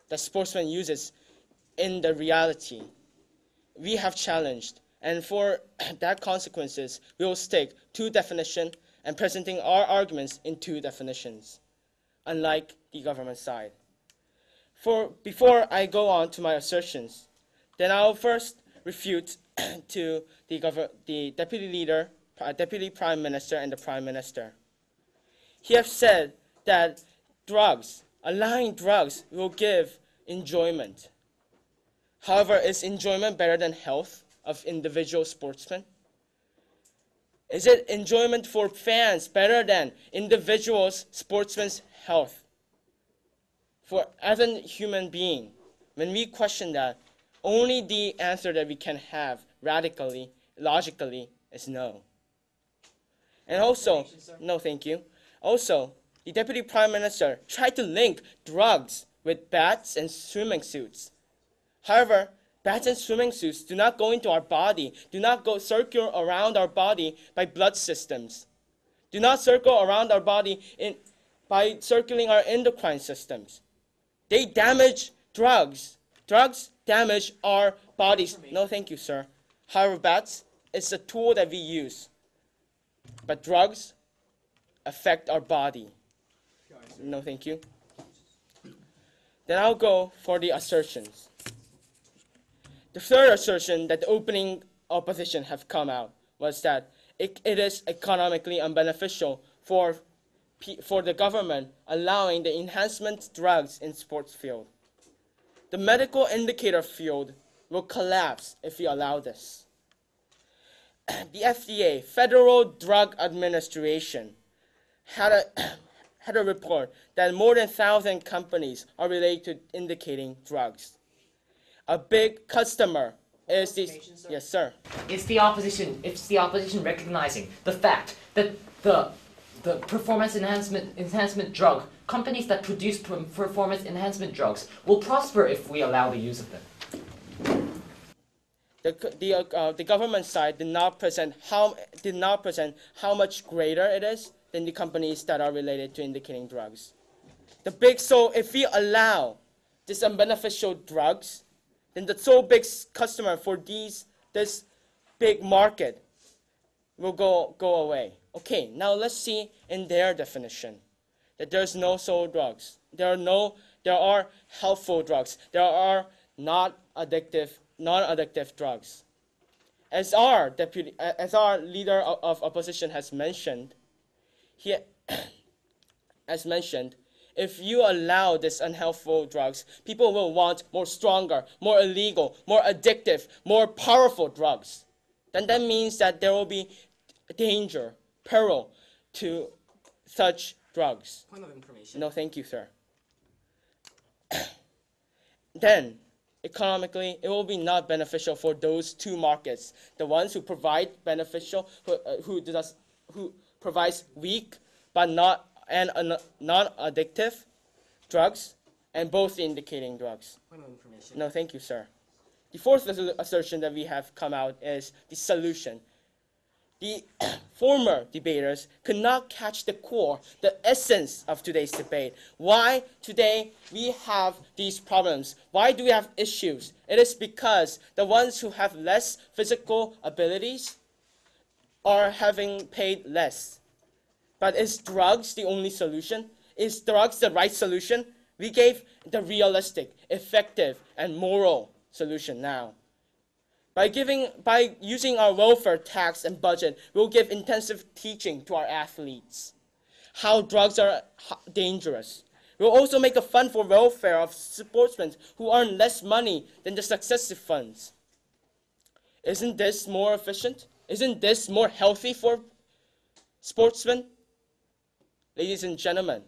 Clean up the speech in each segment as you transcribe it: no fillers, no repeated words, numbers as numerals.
that sportsmen uses in the reality. We have challenged, and for that consequences, we will stick to definition and presenting our arguments in two definitions, unlike the government side. Before I go on to my assertions, then I'll first refute to the deputy leader, deputy prime minister, and the prime minister. He has said that allowing drugs will give enjoyment. However, is enjoyment better than health of individual sportsmen? Is it enjoyment for fans better than individuals' sportsmen's health? As a human being, when we question that, only the answer that we can have radically, logically, is no. And also, no thank you. Also, the Deputy Prime Minister tried to link drugs with bats and swimming suits. However, bats and swimming suits do not go into our body, do not go circle around our body by blood systems, do not circle around our body by circulating our endocrine systems. They damage drugs. Drugs damage our bodies. No, thank you, sir. However, bats is a tool that we use. But drugs affect our body. No, thank you. Then I'll go for the assertions. The third assertion that the opening opposition have come out was that it is economically unbeneficial for the government allowing the enhancement drugs in sports field. The medical indicator field will collapse if we allow this. The FDA, Federal Drug Administration, had a report that more than 1,000 companies are related to indicating drugs. A big customer is this. Yes, sir. It's the opposition recognizing the fact that the performance enhancement drug companies that produce performance enhancement drugs will prosper if we allow the use of them. The government side did not present how much greater it is than the companies that are related to indicating drugs. So if we allow this unbeneficial drugs, then the so big customer for this big market will go away. Okay, now let's see in their definition that there's no soul drugs. There are helpful drugs. There are non-addictive drugs. As our leader of opposition has mentioned, if you allow this unhelpful drugs, people will want more stronger, more illegal, more addictive, more powerful drugs. Then that means that there will be danger, peril to such drugs. Point of information. No, thank you, sir. Then, economically, it will be not beneficial for those two markets: the ones who provide beneficial, who provides weak but non-addictive drugs, and both the indicating drugs. Point of information. No, thank you, sir. The fourth assertion that we have come out is the solution. The former debaters could not catch the core, the essence of today's debate. Why today we have these problems? Why do we have issues? It is because the ones who have less physical abilities are having paid less. But is drugs the only solution? Is drugs the right solution? We gave the realistic, effective, and moral solution now. By using our welfare tax and budget, we'll give intensive teaching to our athletes how drugs are dangerous. We'll also make a fund for welfare of sportsmen who earn less money than the successive funds. Isn't this more efficient? Isn't this more healthy for sportsmen? Ladies and gentlemen,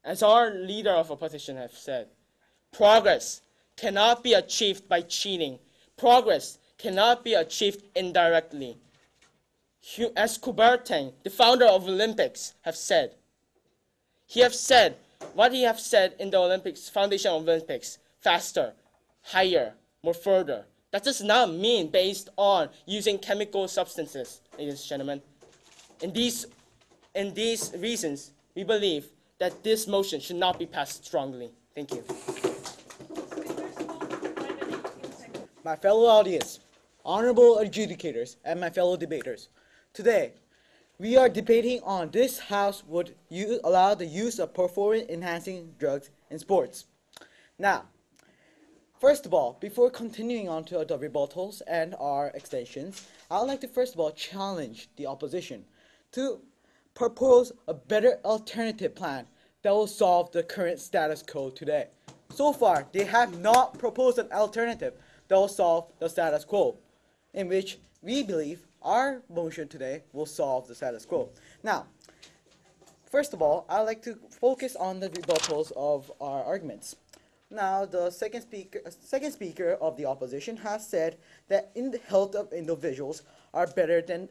as our leader of opposition has said, progress cannot be achieved by cheating. Progress cannot be achieved indirectly. As Coubertin, the founder of Olympics, have said, what he has said in the Olympics, foundation of Olympics: faster, higher, more further. That does not mean based on using chemical substances, ladies and gentlemen. In these reasons, we believe that this motion should not be passed strongly. Thank you. my fellow audience, honorable adjudicators, and my fellow debaters. Today, we are debating on this House would allow the use of performance-enhancing drugs in sports. Now, first of all, before continuing on to the rebuttals and our extensions, I would like to first of all challenge the opposition to propose a better alternative plan that will solve the current status quo today. So far, they have not proposed an alternative that will solve the status quo, in which we believe our motion today will solve the status quo. Now, first of all, I'd like to focus on the rebuttals of our arguments. Now, the second speaker of the opposition has said that in the health of individuals are better than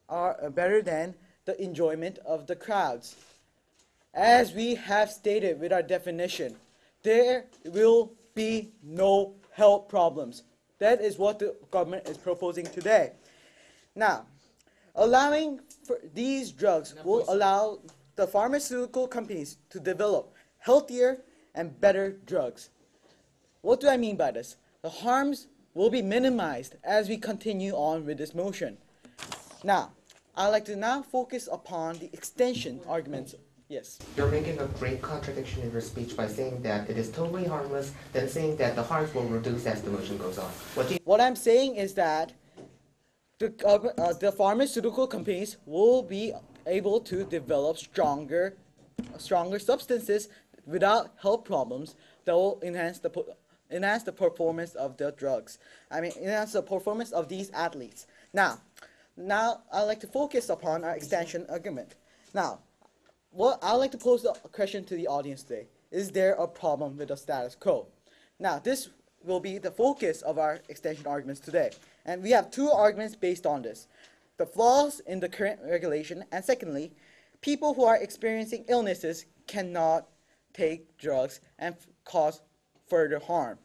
the enjoyment of the crowds. As we have stated with our definition, there will be no health problems. That is what the government is proposing today. Now, allowing for these drugs will allow the pharmaceutical companies to develop healthier and better drugs. What do I mean by this? The harms will be minimized as we continue on with this motion. Now, I'd like to now focus upon the extension arguments. Yes. You're making a great contradiction in your speech by saying that it is totally harmless, then saying that the harms will reduce as the motion goes on. What I'm saying is that the pharmaceutical companies will be able to develop stronger substances without health problems that will enhance the performance of the drugs. Enhance the performance of these athletes. Now I'd like to focus upon our extension argument. Now, I'd like to pose a question to the audience today. Is there a problem with the status quo? Now, this will be the focus of our extension arguments today. And we have two arguments based on this. The flaws in the current regulation, and secondly, people who are experiencing illnesses cannot take drugs and cause further harm.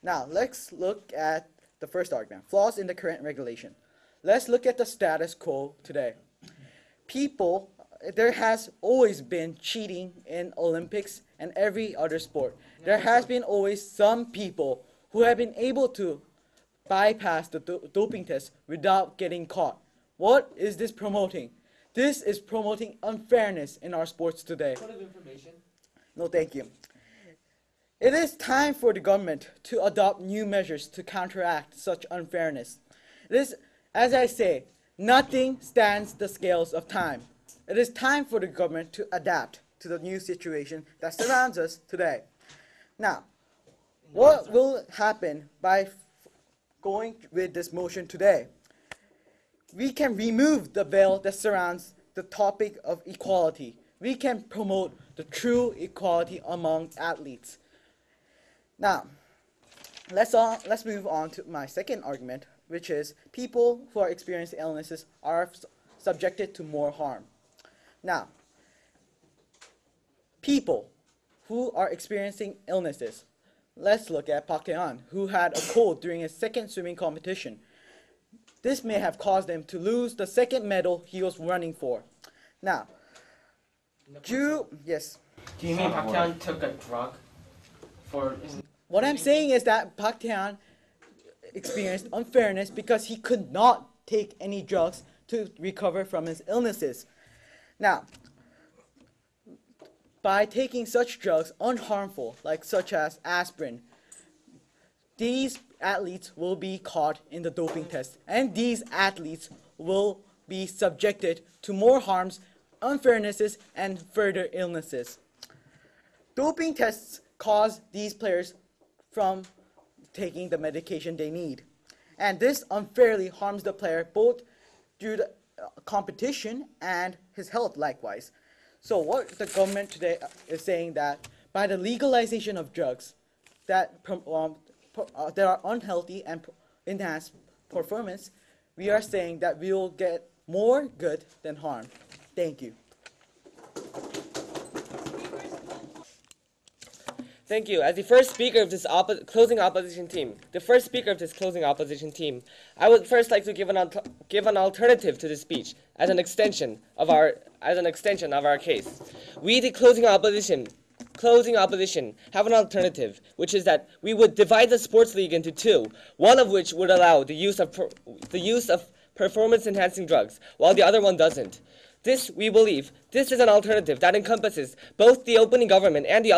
Now, let's look at the first argument, flaws in the current regulation. Let's look at the status quo today. There has always been cheating in Olympics and every other sport. There has been always some people who have been able to bypass the doping test without getting caught. What is this promoting? This is promoting unfairness in our sports today. Point of information. No, thank you. It is time for the government to adopt new measures to counteract such unfairness. It is, as I say, nothing stands the scales of time. It is time for the government to adapt to the new situation that surrounds us today. Now, what will happen by going with this motion today? We can remove the veil that surrounds the topic of equality. We can promote the true equality among athletes. Now, let's move on to my second argument, which is people who are experiencing illnesses are subjected to more harm. Now, people who are experiencing illnesses, let's look at Park Tae-han, who had a cold during his second swimming competition. This may have caused him to lose the second medal he was running for. Now, yes. Do you mean Park Tae-han took a drug for his... What I'm saying is that Park Tae-han experienced unfairness because he could not take any drugs to recover from his illnesses. Now, by taking such drugs unharmful, such as aspirin, these athletes will be caught in the doping test, and these athletes will be subjected to more harms, unfairnesses, and further illnesses. Doping tests cause these players from taking the medication they need, and this unfairly harms the player both due to competition and his health likewise. So what the government today is saying that by the legalization of drugs that are unhealthy and enhance performance, we are saying that we will get more good than harm. Thank you. Thank you. As the first speaker of this closing opposition team, I would first like to give an alternative to this speech as an extension of our case. We, the closing opposition, closing opposition have an alternative, which is that we would divide the sports league into two, one of which would allow the use of performance-enhancing drugs, while the other one doesn't. We believe, this is an alternative that encompasses both the opening government and the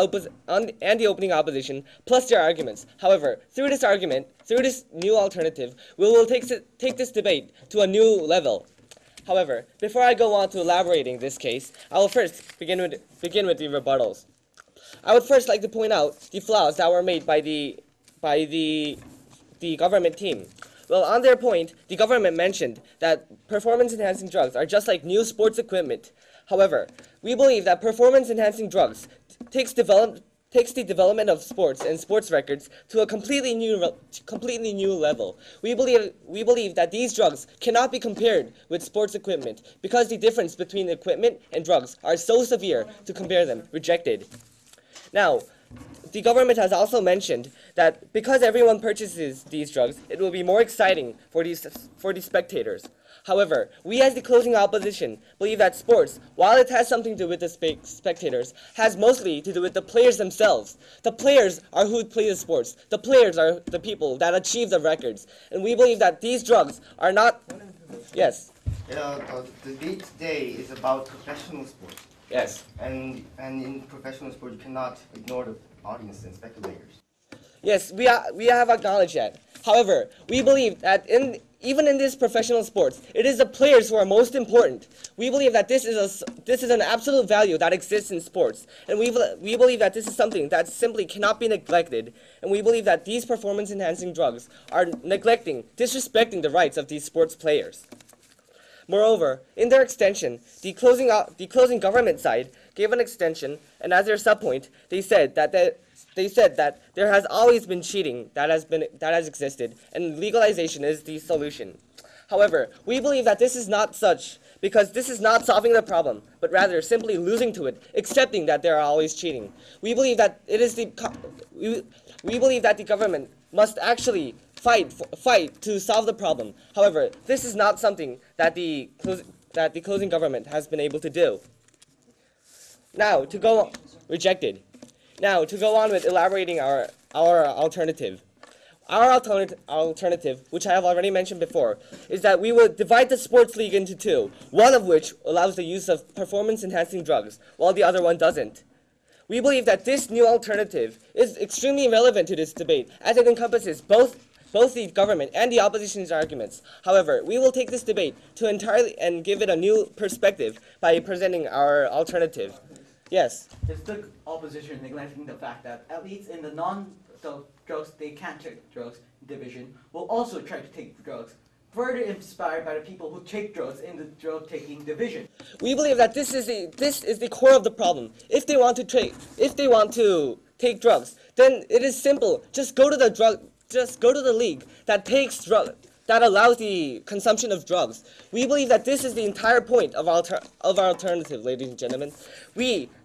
opening opposition, plus their arguments. However, through this new alternative, we will take this debate to a new level. However, before I go on to elaborating this case, I will first begin with the rebuttals. I would first like to point out the flaws that were made by the government team. Well, on their point, the government mentioned that performance-enhancing drugs are just like new sports equipment. However, we believe that performance-enhancing drugs takes the development of sports and sports records to a completely new level. We believe that these drugs cannot be compared with sports equipment because the difference between equipment and drugs are so severe to compare them. Rejected. Now, the government has also mentioned that because everyone purchases these drugs, it will be more exciting for the spectators. However, we as the closing opposition believe that sports, while it has something to do with the spectators, has mostly to do with the players themselves. The players are who play the sports. The players are the people that achieve the records. And we believe that these drugs are not... Yes. The debate today is about professional sports. Yes. And in professional sport, you cannot ignore the audience and speculators. Yes, we have acknowledged that. However, we believe that even in this professional sports, it is the players who are most important. We believe that this is an absolute value that exists in sports, and we believe that this is something that simply cannot be neglected. And we believe that these performance-enhancing drugs are disrespecting the rights of these sports players. Moreover, in their extension, the closing government side gave an extension, and as their subpoint, they said that there has always been cheating that has existed, and legalization is the solution. However, we believe that this is not such, because this is not solving the problem, but rather simply losing to it, accepting that there are always cheating. We believe that we believe that the government must actually fight to solve the problem. However, this is not something that the closing government has been able to do. Now, to go on with elaborating our alternative. Our alternative, which I have already mentioned before, is that we would divide the sports league into two, one of which allows the use of performance-enhancing drugs, while the other one doesn't. We believe that this new alternative is extremely relevant to this debate, as it encompasses both the government and the opposition's arguments. However, we will take this debate to entirely and give it a new perspective by presenting our alternative. Yes? Is the opposition neglecting the fact that at least in the drugs they can't take drugs division will also try to take drugs, further inspired by the people who take drugs in the drug-taking division? We believe that this is the core of the problem. If they want to take drugs, then it is simple. Just go to the league that allows the consumption of drugs. We believe that this is the entire point of our alternative, ladies and gentlemen.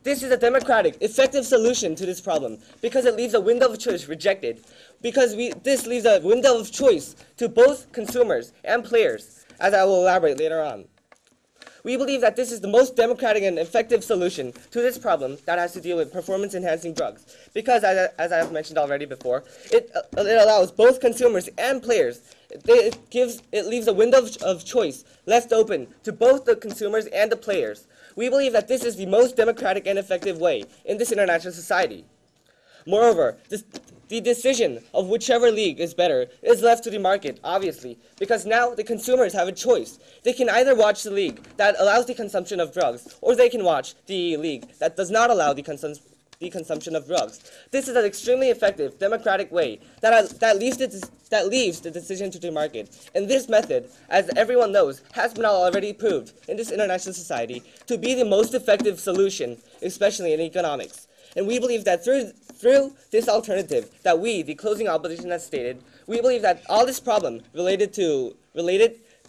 This is a democratic, effective solution to this problem because it leaves a window of choice rejected. Because this leaves a window of choice to both consumers and players, as I will elaborate later on. We believe that this is the most democratic and effective solution to this problem that has to deal with performance-enhancing drugs. Because, as I have mentioned already before, it allows both consumers and players. It leaves a window of choice left open to both the consumers and the players. We believe that this is the most democratic and effective way in this international society. Moreover, the decision of whichever league is better is left to the market, obviously, because now the consumers have a choice. They can either watch the league that allows the consumption of drugs, or they can watch the league that does not allow the consumption of drugs. This is an extremely effective, democratic way that leaves the decision to the market. And this method, as everyone knows, has been already proved in this international society to be the most effective solution, especially in economics. And we believe that through this alternative that we, the closing opposition, has stated, we believe that all this problem related to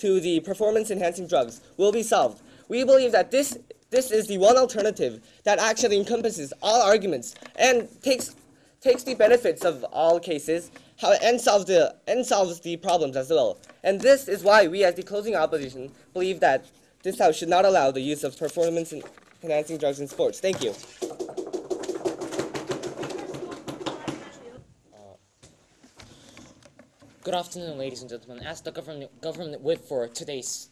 the performance-enhancing drugs will be solved. We believe that this is the one alternative that actually encompasses all arguments and takes the benefits of all cases and solves the problems as well. And this is why we, as the closing opposition, believe that this House should not allow the use of performance-enhancing drugs in sports. Thank you. Good afternoon, ladies and gentlemen. As the government whip for today's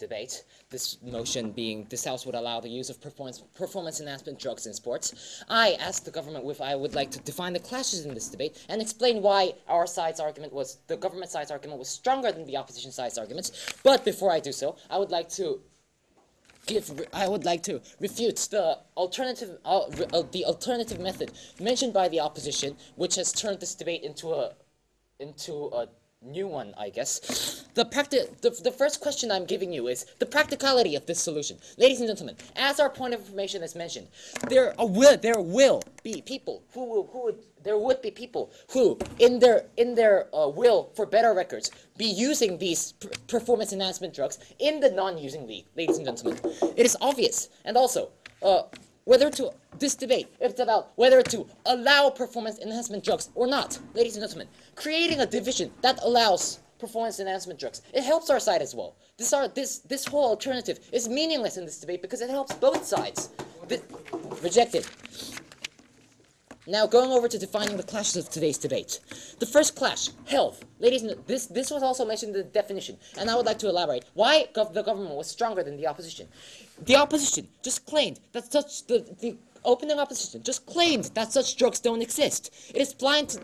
debate, this motion being this House would allow the use of performance enhancement drugs in sports, I, as the government whip, I would like to define the clashes in this debate and explain why the government side's argument was stronger than the opposition side's arguments. But before I do so, I would like to refute the alternative method mentioned by the opposition, which has turned this debate into a new one, I guess. The first question I'm giving you is the practicality of this solution. Ladies and gentlemen, as our point of information is mentioned, there would be people who, in their will for better records, be using these performance enhancement drugs in the non-using league. Ladies and gentlemen, it is obvious, and also this debate, it's about whether to allow performance enhancement drugs or not. Ladies and gentlemen, creating a division that allows performance enhancement drugs, it helps our side as well. This whole alternative is meaningless in this debate because it helps both sides. Rejected. Now, going over to defining the clashes of today's debate. The first clash, health. Ladies and this was also mentioned in the definition, and I would like to elaborate why the government was stronger than the opposition. The opposition just claimed that the opening opposition just claimed that such drugs don't exist. It is blind to...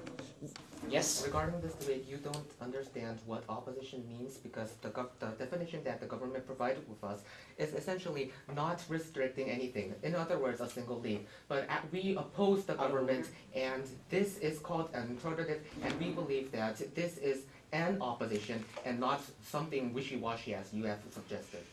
Yes? Regarding this debate, you don't understand what opposition means because the definition that the government provided with us is essentially not restricting anything. In other words, a single league. But we oppose the government, and this is called an alternative, and we believe that this is an opposition and not something wishy-washy as you have suggested.